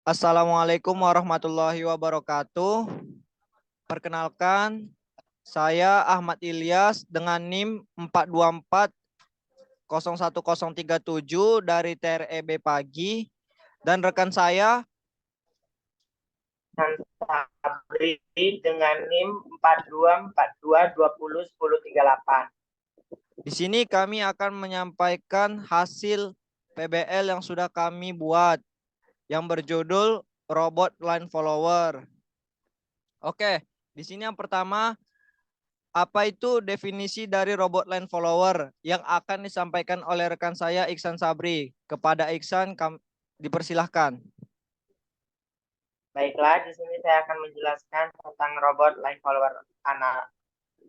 Assalamualaikum warahmatullahi wabarakatuh. Perkenalkan, saya Ahmad Ilyas dengan NIM 4240137 dari TREB Pagi dan rekan saya. Dan Sabri dengan NIM 4242201038. Di sini kami akan menyampaikan hasil PBL yang sudah kami buat yang berjudul Robot Line Follower. Oke, di sini yang pertama, apa itu definisi dari robot line follower yang akan disampaikan oleh rekan saya Iksan Sabri. Kepada Iksan, dipersilahkan. Baiklah, di sini saya akan menjelaskan tentang robot line follower anak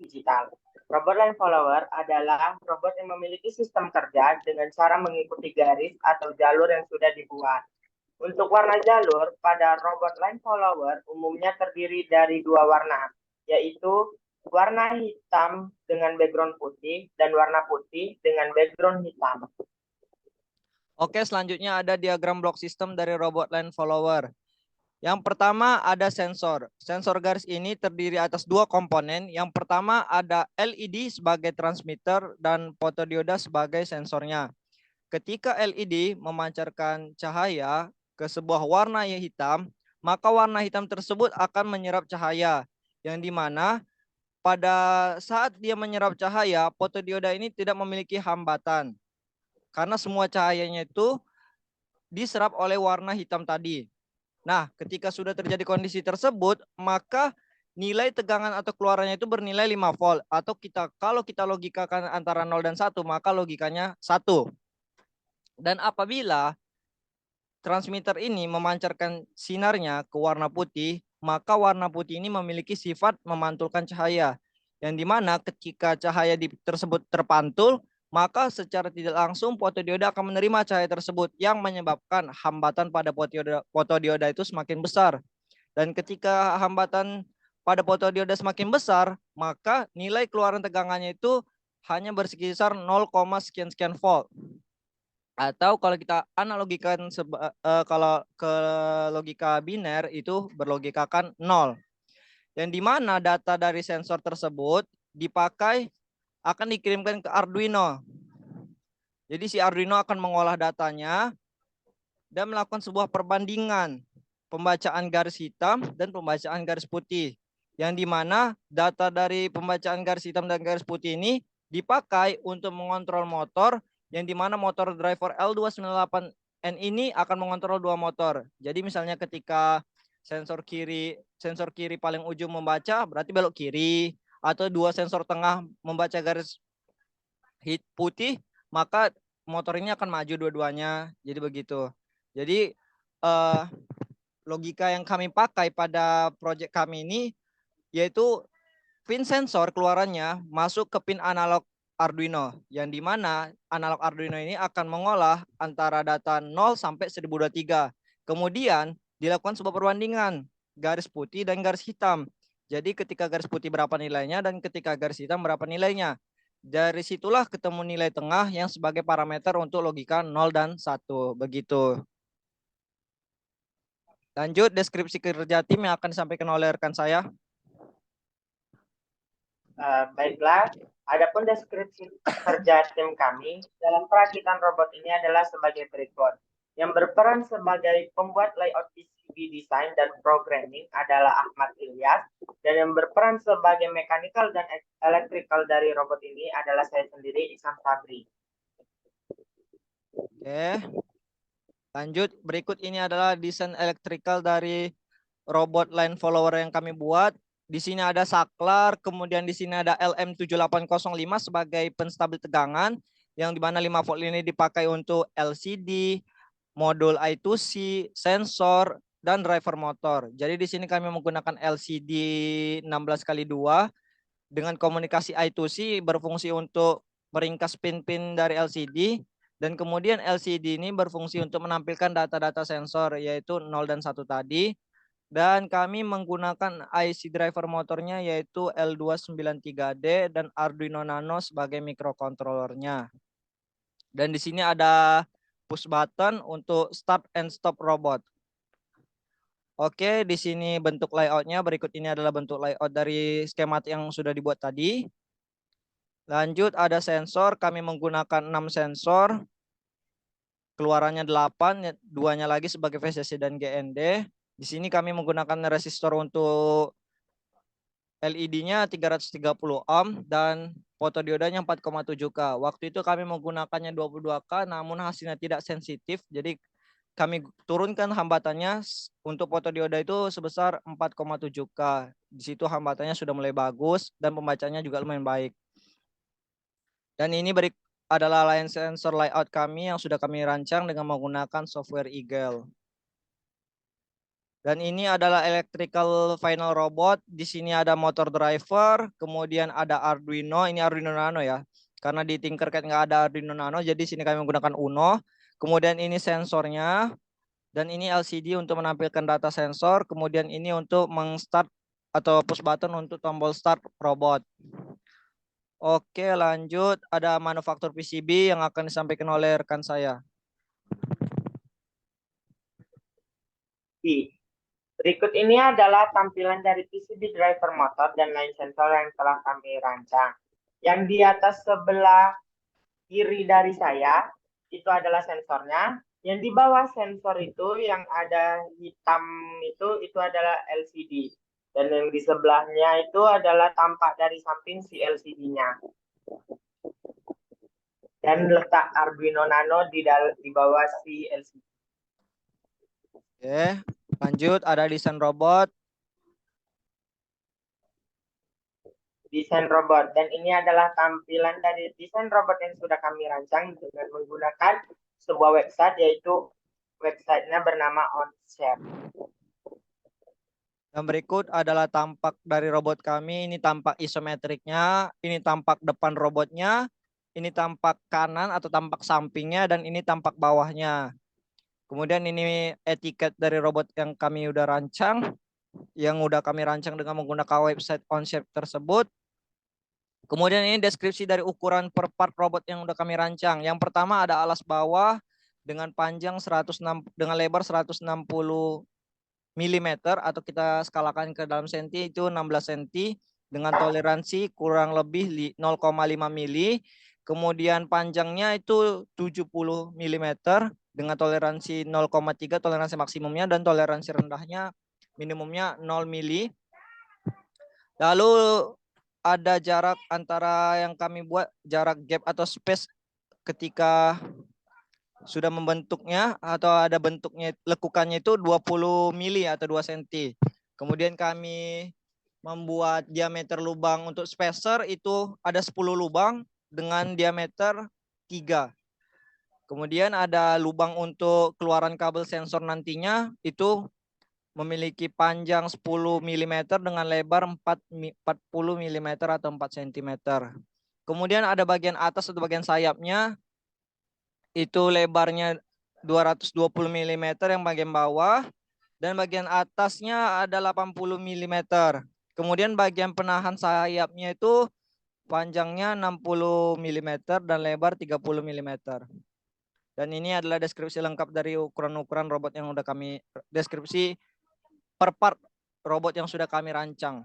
digital. Robot line follower adalah robot yang memiliki sistem kerja dengan cara mengikuti garis atau jalur yang sudah dibuat. Untuk warna jalur pada robot line follower umumnya terdiri dari dua warna, yaitu warna hitam dengan background putih dan warna putih dengan background hitam. Oke, selanjutnya ada diagram block system dari robot line follower. Yang pertama ada sensor. Sensor garis ini terdiri atas dua komponen. Yang pertama ada LED sebagai transmitter dan fotodioda sebagai sensornya. Ketika LED memancarkan cahaya ke sebuah warna yang hitam, maka warna hitam tersebut akan menyerap cahaya. Yang dimana pada saat dia menyerap cahaya, fotodioda ini tidak memiliki hambatan. Karena semua cahayanya itu diserap oleh warna hitam tadi. Nah, ketika sudah terjadi kondisi tersebut, maka nilai tegangan atau keluarannya itu bernilai 5 volt. Atau kalau kita logikakan antara 0 dan 1, maka logikanya 1. Dan apabila transmitter ini memancarkan sinarnya ke warna putih, maka warna putih ini memiliki sifat memantulkan cahaya. Yang dimana ketika cahaya tersebut terpantul, maka secara tidak langsung fotodioda akan menerima cahaya tersebut yang menyebabkan hambatan pada fotodioda itu semakin besar. Dan ketika hambatan pada fotodioda semakin besar, maka nilai keluaran tegangannya itu hanya berkisar 0, sekian volt. Atau kalau kita analogikan kalau ke logika biner itu berlogikakan 0. Yang dimana data dari sensor tersebut dipakai akan dikirimkan ke Arduino. Jadi si Arduino akan mengolah datanya dan melakukan sebuah perbandingan pembacaan garis hitam dan pembacaan garis putih. Yang dimana data dari pembacaan garis hitam dan garis putih ini dipakai untuk mengontrol motor, yang dimana motor driver L298N ini akan mengontrol dua motor. Jadi misalnya ketika sensor kiri paling ujung membaca, berarti belok kiri, atau dua sensor tengah membaca garis putih, maka motor ini akan maju dua-duanya. Jadi begitu. Jadi logika yang kami pakai pada proyek kami ini yaitu pin sensor keluarannya masuk ke pin analog Arduino, yang dimana analog Arduino ini akan mengolah antara data 0 sampai 1023. Kemudian dilakukan sebuah perbandingan garis putih dan garis hitam. Jadi ketika garis putih berapa nilainya dan ketika garis hitam berapa nilainya. Dari situlah ketemu nilai tengah yang sebagai parameter untuk logika 0 dan 1. Begitu. Lanjut deskripsi kerja tim yang akan disampaikan oleh rekan saya. Baiklah, adapun deskripsi kerja tim kami dalam perakitan robot ini adalah sebagai berikut. Yang berperan sebagai pembuat layout PCB design dan programming adalah Ahmad Ilyas, dan yang berperan sebagai mechanical dan electrical dari robot ini adalah saya sendiri, Iksan Sabri. Oke. Lanjut, berikut ini adalah desain elektrikal dari robot line follower yang kami buat. Di sini ada saklar, kemudian di sini ada LM7805 sebagai penstabil tegangan, yang dimana 5 volt ini dipakai untuk LCD, modul I2C, sensor, dan driver motor. Jadi di sini kami menggunakan LCD 16x2 dengan komunikasi I2C berfungsi untuk meringkas pin-pin dari LCD. Dan kemudian LCD ini berfungsi untuk menampilkan data-data sensor yaitu 0 dan 1 tadi. Dan kami menggunakan IC driver motornya yaitu L293D dan Arduino Nano sebagai mikrokontrolernya. Dan di sini ada push button untuk start and stop robot. Oke, di sini bentuk layoutnya. Berikut ini adalah bentuk layout dari skematik yang sudah dibuat tadi. Lanjut, ada sensor. Kami menggunakan 6 sensor. Keluarannya 8, duanya lagi sebagai VCC dan GND. Di sini kami menggunakan resistor untuk LED-nya 330 ohm dan fotodiodanya 4,7K. Waktu itu kami menggunakannya 22K, namun hasilnya tidak sensitif. Jadi kami turunkan hambatannya untuk fotodioda itu sebesar 4,7K. Di situ hambatannya sudah mulai bagus dan pembacanya juga lumayan baik. Dan ini adalah line sensor layout kami yang sudah kami rancang dengan menggunakan software Eagle. Dan ini adalah electrical final robot. Di sini ada motor driver, kemudian ada Arduino. Ini Arduino Nano ya. Karena di Tinkercad nggak ada Arduino Nano, jadi sini kami menggunakan Uno. Kemudian ini sensornya, dan ini LCD untuk menampilkan data sensor. Kemudian ini untuk meng-start atau push button untuk tombol start robot. Oke, lanjut. Ada manufaktur PCB yang akan disampaikan oleh rekan saya. Berikut ini adalah tampilan dari PCB driver motor dan line sensor yang telah kami rancang. Yang di atas sebelah kiri dari saya, itu adalah sensornya. Yang di bawah sensor itu yang ada hitam itu adalah LCD. Dan yang di sebelahnya itu adalah tampak dari samping si LCD-nya. Dan letak Arduino Nano di bawah si LCD. Oke, lanjut. Ada desain robot. Desain robot, dan ini adalah tampilan dari desain robot yang sudah kami rancang dengan menggunakan sebuah website, yaitu websitenya bernama OnShape. Dan berikut adalah tampak dari robot kami. Ini tampak isometriknya, ini tampak depan robotnya, ini tampak kanan atau tampak sampingnya, dan ini tampak bawahnya. Kemudian ini etiket dari robot yang kami udah rancang, yang udah kami rancang dengan menggunakan website OnShape tersebut. Kemudian ini deskripsi dari ukuran per part robot yang udah kami rancang. Yang pertama ada alas bawah dengan panjang 106 dengan lebar 160 mm atau kita skalakan ke dalam senti itu 16 cm dengan toleransi kurang lebih 0,5 mili. Kemudian panjangnya itu 70 mm dengan toleransi 0,3 toleransi maksimumnya, dan toleransi rendahnya minimumnya 0 mili. Lalu ada jarak antara yang kami buat, jarak gap atau space ketika sudah membentuknya atau ada bentuknya, lekukannya itu 20 mili atau 2 cm. Kemudian kami membuat diameter lubang untuk spacer itu ada 10 lubang dengan diameter 3. Kemudian ada lubang untuk keluaran kabel sensor nantinya itu memiliki panjang 10 mm dengan lebar 40 mm atau 4 cm. Kemudian ada bagian atas atau bagian sayapnya, itu lebarnya 220 mm yang bagian bawah, dan bagian atasnya ada 80 mm. Kemudian bagian penahan sayapnya itu panjangnya 60 mm dan lebar 30 mm. Dan ini adalah deskripsi lengkap dari ukuran-ukuran robot yang sudah kami deskripsi per part robot yang sudah kami rancang.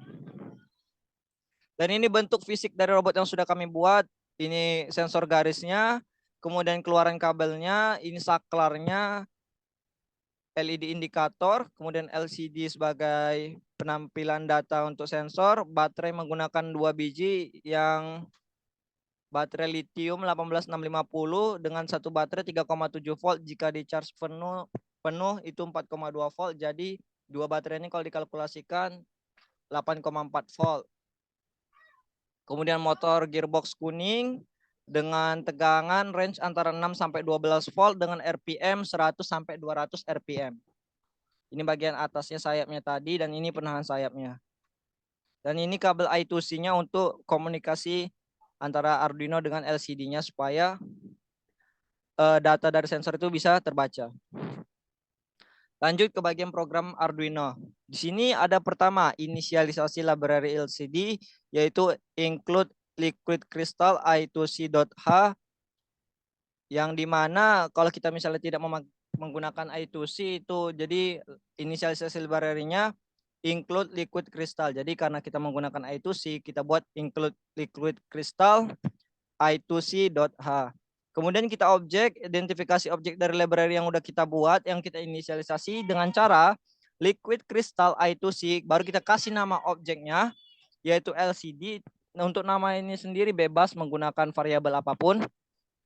Dan ini bentuk fisik dari robot yang sudah kami buat. Ini sensor garisnya, kemudian keluaran kabelnya, ini saklarnya, LED indikator, kemudian LCD sebagai penampilan data untuk sensor, baterai menggunakan 2 biji yang baterai lithium 18650 dengan satu baterai 3,7 volt. Jika di charge penuh itu 4,2 volt. Jadi dua baterai ini kalau dikalkulasikan 8,4 volt. Kemudian motor gearbox kuning dengan tegangan range antara 6 sampai 12 volt dengan RPM 100 sampai 200 RPM. Ini bagian atasnya sayapnya tadi, dan ini penahan sayapnya. Dan ini kabel I2C-nya untuk komunikasi antara Arduino dengan LCD-nya supaya data dari sensor itu bisa terbaca. Lanjut ke bagian program Arduino. Di sini ada pertama inisialisasi library LCD, yaitu include liquid crystal I2C.H, yang dimana kalau kita misalnya tidak menggunakan I2C itu, jadi inisialisasi library-nya include liquid crystal. Jadi karena kita menggunakan I2C, kita buat include liquid crystal I2C.h. Kemudian kita identifikasi objek dari library yang udah kita buat, yang kita inisialisasi dengan cara liquid crystal I2C, baru kita kasih nama objeknya, yaitu LCD. Nah, untuk nama ini sendiri bebas menggunakan variabel apapun.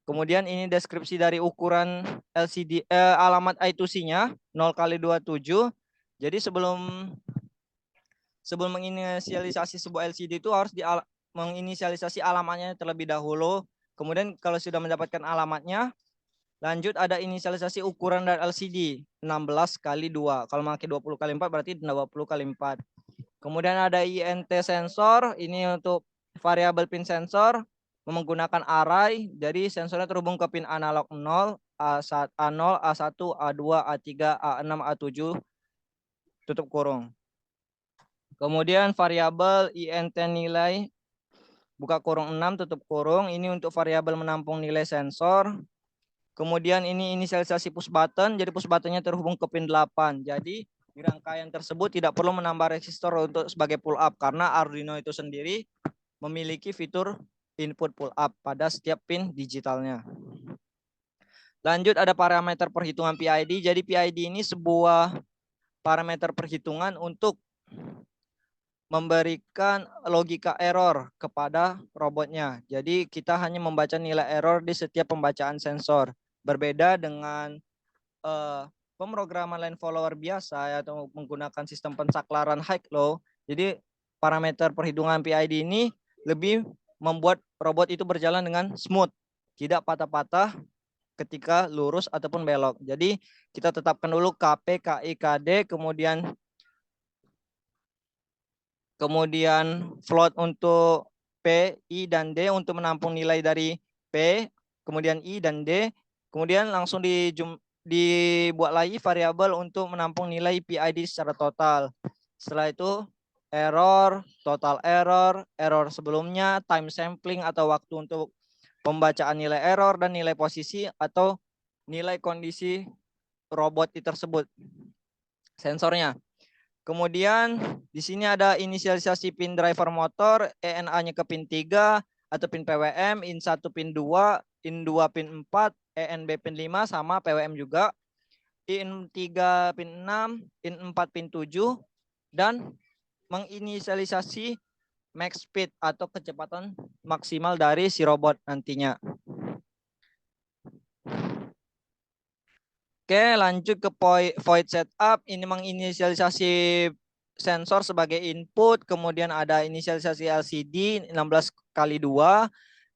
Kemudian ini deskripsi dari ukuran LCD, alamat I2C-nya 0x27. Jadi sebelum menginisialisasi sebuah LCD itu harus menginisialisasi alamatnya terlebih dahulu. Kemudian kalau sudah mendapatkan alamatnya, lanjut ada inisialisasi ukuran dari LCD 16x2. Kalau pakai 20x4 berarti 20x4. Kemudian ada INT sensor, ini untuk variabel pin sensor menggunakan array. Jadi sensornya terhubung ke pin analog 0, A1, A0, A1, A2, A3, A6, A7, tutup kurung. Kemudian variabel INT nilai, buka kurung 6, tutup kurung. Ini untuk variabel menampung nilai sensor. Kemudian ini inisialisasi push button, jadi push buttonnya terhubung ke pin 8. Jadi di rangkaian tersebut tidak perlu menambah resistor untuk sebagai pull up, karena Arduino itu sendiri memiliki fitur input pull up pada setiap pin digitalnya. Lanjut ada parameter perhitungan PID. Jadi PID ini sebuah parameter perhitungan untuk memberikan logika error kepada robotnya. Jadi kita hanya membaca nilai error di setiap pembacaan sensor. Berbeda dengan pemrograman line follower biasa atau menggunakan sistem pensaklaran high low. Jadi parameter perhitungan PID ini lebih membuat robot itu berjalan dengan smooth, tidak patah-patah ketika lurus ataupun belok. Jadi kita tetapkan dulu KP, KI, KD, kemudian float untuk P, I, dan D untuk menampung nilai dari P, kemudian I dan D, kemudian langsung dibuat lagi variabel untuk menampung nilai PID secara total. Setelah itu error, total error, error sebelumnya, time sampling atau waktu untuk pembacaan nilai error, dan nilai posisi atau nilai kondisi robot tersebut, sensornya. Kemudian di sini ada inisialisasi pin driver motor, ENA-nya ke pin 3 atau pin PWM, IN1 pin 2, IN2 pin 4, ENB pin 5 sama PWM juga, IN3 pin 6, IN4 pin 7, dan menginisialisasi max speed atau kecepatan maksimal dari si robot nantinya. Oke, lanjut ke void setup. Ini menginisialisasi sensor sebagai input, kemudian ada inisialisasi LCD 16x2,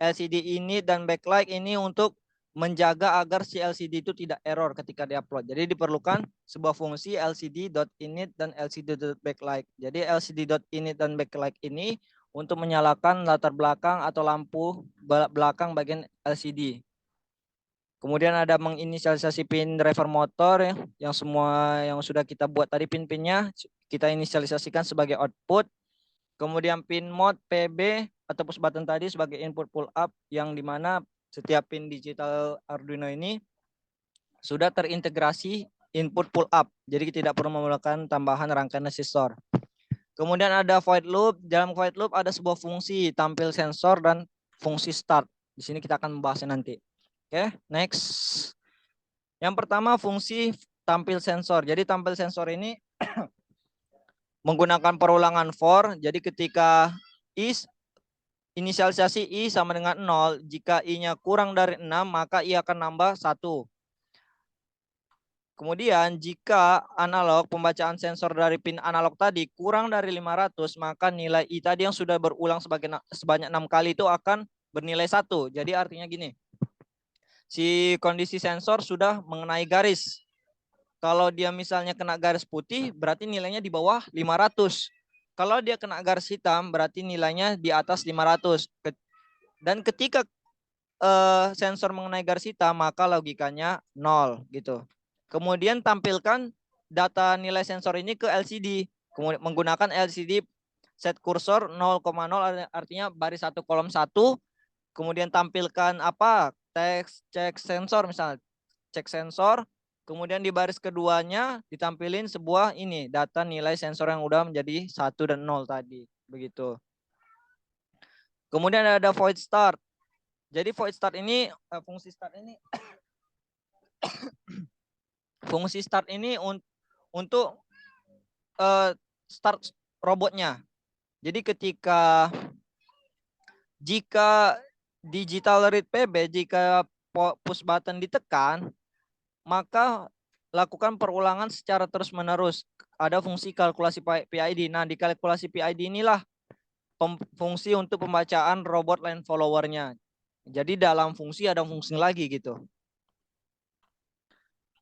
LCD init dan backlight ini untuk menjaga agar si LCD itu tidak error ketika diupload. Jadi diperlukan sebuah fungsi LCD.init dan LCD.backlight. Jadi LCD.init dan backlight ini untuk menyalakan latar belakang atau lampu belakang bagian LCD. Kemudian ada menginisialisasi pin driver motor ya, yang semua yang sudah kita buat tadi pin-pinnya kita inisialisasikan sebagai output. Kemudian pin mode PB atau push button tadi sebagai input pull up, yang dimana setiap pin digital Arduino ini sudah terintegrasi input pull up. Jadi tidak perlu menggunakan tambahan rangkaian resistor. Kemudian ada void loop. Dalam void loop ada sebuah fungsi tampil sensor dan fungsi start. Di sini kita akan membahasnya nanti. Oke, next. Yang pertama fungsi tampil sensor. Jadi tampil sensor ini menggunakan perulangan for. Jadi ketika inisialisasi I sama dengan 0, jika I-nya kurang dari 6 maka I akan nambah 1. Kemudian jika analog pembacaan sensor dari pin analog tadi kurang dari 500, maka nilai I tadi yang sudah berulang sebanyak 6 kali itu akan bernilai 1. Jadi artinya gini. Si kondisi sensor sudah mengenai garis. Kalau dia misalnya kena garis putih, berarti nilainya di bawah 500. Kalau dia kena garis hitam, berarti nilainya di atas 500. Dan ketika sensor mengenai garis hitam, maka logikanya 0 gitu. Kemudian tampilkan data nilai sensor ini ke LCD. Kemudian menggunakan LCD set kursor 0,0, artinya baris 1 kolom 1. Kemudian tampilkan apa? Teks cek sensor misalnya. Cek sensor. Kemudian di baris keduanya ditampilin sebuah ini data nilai sensor yang udah menjadi 1 dan 0 tadi. Begitu. Kemudian ada void start. Jadi void start ini fungsi start ini fungsi start ini untuk start robotnya. Jadi jika digital read PB, jika push button ditekan, maka lakukan perulangan secara terus-menerus. Ada fungsi kalkulasi PID. Nah, di kalkulasi PID inilah fungsi untuk pembacaan robot line follower-nya. Jadi dalam fungsi ada fungsi lagi gitu.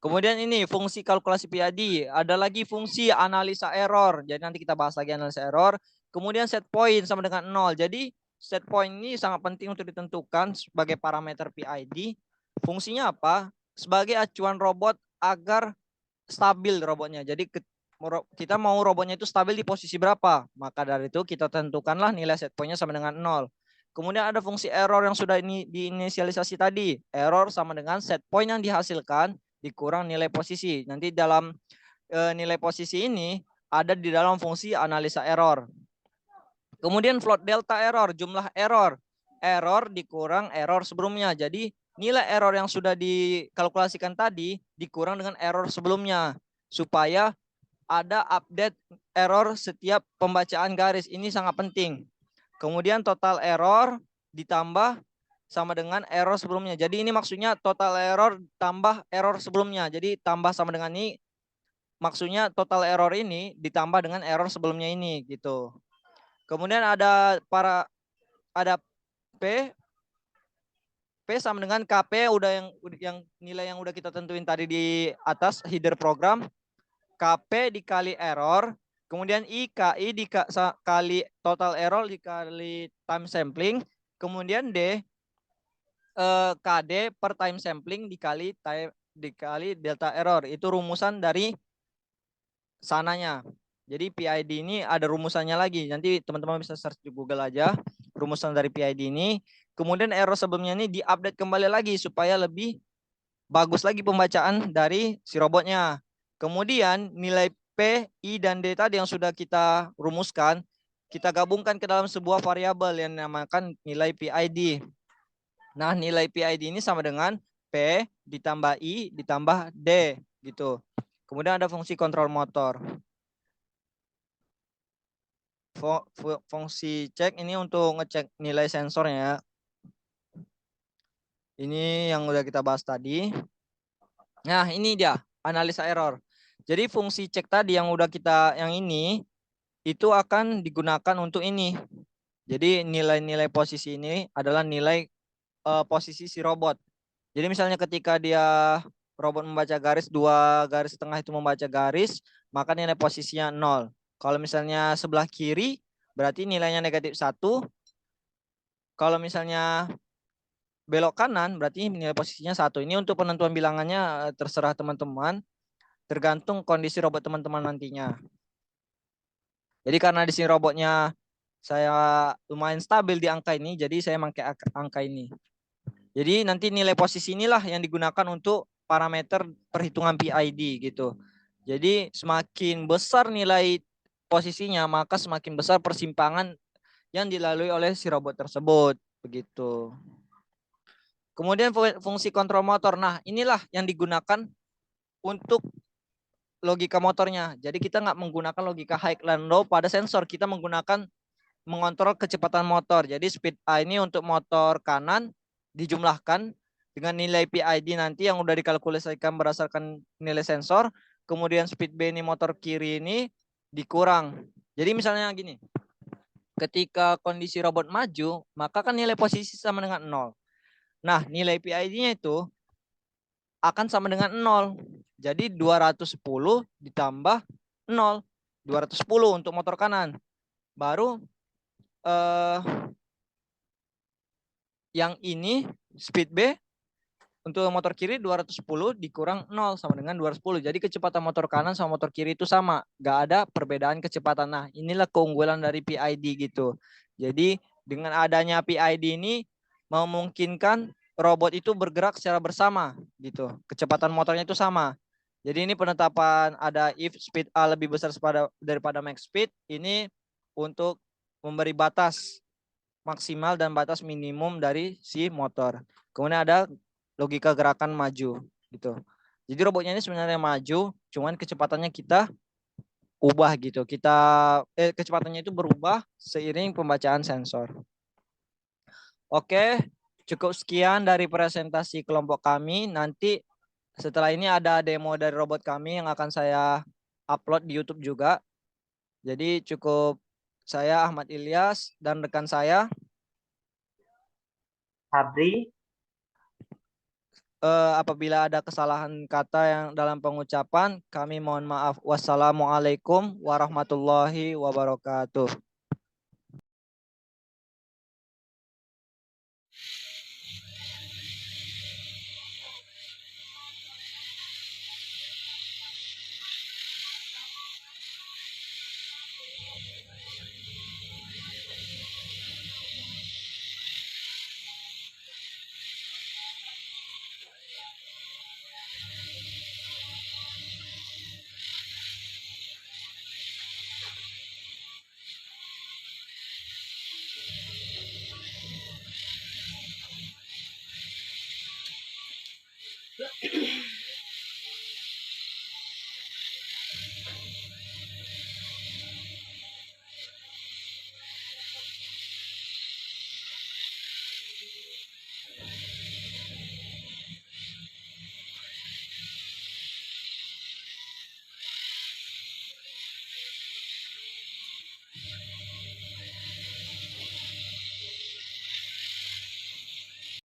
Kemudian ini fungsi kalkulasi PID. Ada lagi fungsi analisa error. Jadi nanti kita bahas lagi analisa error. Kemudian set point sama dengan 0. Jadi set point ini sangat penting untuk ditentukan sebagai parameter PID. Fungsinya apa? Sebagai acuan robot agar stabil robotnya. Jadi kita mau robotnya itu stabil di posisi berapa. Maka dari itu kita tentukanlah nilai set point-nya sama dengan 0. Kemudian ada fungsi error yang sudah diinisialisasi tadi. Error sama dengan set point yang dihasilkan dikurang nilai posisi. Nanti dalam nilai posisi ini ada di dalam fungsi analisa error. Kemudian float delta error, jumlah error. Error dikurang error sebelumnya. Jadi nilai error yang sudah dikalkulasikan tadi dikurang dengan error sebelumnya. Supaya ada update error setiap pembacaan garis. Ini sangat penting. Kemudian total error ditambah sama dengan error sebelumnya. Jadi ini maksudnya total error tambah error sebelumnya. Jadi tambah sama dengan ini. Maksudnya total error ini ditambah dengan error sebelumnya ini gitu. Kemudian ada P sama dengan KP udah yang nilai yang udah kita tentuin tadi di atas header program. KP dikali error, kemudian KI dikali total error dikali time sampling, kemudian KD per time sampling dikali delta error. Itu rumusan dari sananya. Jadi PID ini ada rumusannya lagi. Nanti teman-teman bisa search di Google aja rumusan dari PID ini. Kemudian error sebelumnya ini diupdate kembali lagi supaya lebih bagus lagi pembacaan dari si robotnya. Kemudian nilai P, I, dan D tadi yang sudah kita rumuskan, kita gabungkan ke dalam sebuah variabel yang dinamakan nilai PID. Nah, nilai PID ini sama dengan P ditambah I ditambah D gitu. Kemudian ada fungsi kontrol motor. Fungsi cek ini untuk ngecek nilai sensornya. Ini yang udah kita bahas tadi. Nah, ini dia analisa error. Jadi fungsi cek tadi yang udah yang ini itu akan digunakan untuk ini. Jadi nilai-nilai posisi ini adalah nilai posisi si robot. Jadi misalnya ketika robot membaca garis, 2 garis tengah itu membaca garis, maka nilai posisinya 0. Kalau misalnya sebelah kiri, berarti nilainya negatif 1. Kalau misalnya belok kanan, berarti nilai posisinya 1. Ini untuk penentuan bilangannya terserah teman-teman, tergantung kondisi robot teman-teman nantinya. Jadi karena di sini robotnya saya lumayan stabil di angka ini, jadi saya pakai angka ini. Jadi nanti nilai posisi inilah yang digunakan untuk parameter perhitungan PID gitu. Jadi semakin besar nilai posisinya, maka semakin besar persimpangan yang dilalui oleh si robot tersebut. Begitu. Kemudian fungsi kontrol motor. Nah, inilah yang digunakan untuk logika motornya. Jadi kita nggak menggunakan logika high and low pada sensor. Kita menggunakan mengontrol kecepatan motor. Jadi speed A ini untuk motor kanan dijumlahkan dengan nilai PID nanti yang udah dikalkulasikan berdasarkan nilai sensor. Kemudian speed B ini motor kiri ini dikurang. Jadi misalnya gini. Ketika kondisi robot maju, maka kan nilai posisi sama dengan 0. Nah, nilai PID-nya itu akan sama dengan 0. Jadi 210 ditambah 0. 210 untuk motor kanan. Baru yang ini speed B untuk motor kiri 210 dikurang 0 sama dengan 210. Jadi kecepatan motor kanan sama motor kiri itu sama. Nggak ada perbedaan kecepatan. Nah, inilah keunggulan dari PID gitu. Jadi dengan adanya PID ini memungkinkan robot itu bergerak secara bersama gitu. Kecepatan motornya itu sama. Jadi ini penetapan ada if speed A lebih besar daripada max speed, ini untuk memberi batas maksimal dan batas minimum dari si motor. Kemudian ada logika gerakan maju gitu. Jadi robotnya ini sebenarnya maju, cuman kecepatannya kita ubah gitu. Kecepatannya itu berubah seiring pembacaan sensor. Oke, cukup sekian dari presentasi kelompok kami. Nanti setelah ini ada demo dari robot kami yang akan saya upload di YouTube juga. Jadi cukup saya Ahmad Ilyas dan rekan saya Fabri, apabila ada kesalahan kata yang dalam pengucapan, kami mohon maaf. Wassalamualaikum warahmatullahi wabarakatuh.